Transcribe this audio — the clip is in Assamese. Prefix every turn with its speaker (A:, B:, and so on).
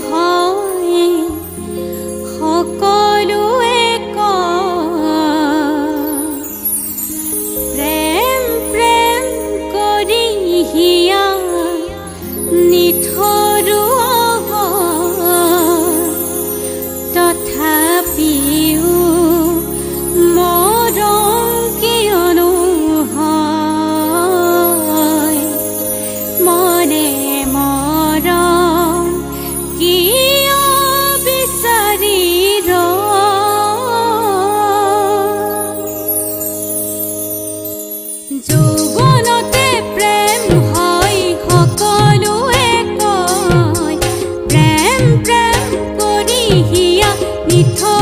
A: হয় সকলোৱে কয় প্ৰেম প্ৰেম কৰি হিয়া নিঠৰুৱা হয় তথাপিও মৰম কিয়নো হয় মনে মৰম কিয় বিচাৰি যৌৱনতে প্ৰেম হয় সকলোৱে কয় প্ৰেম প্ৰেম কৰি হিয়া নিঠৰুৱা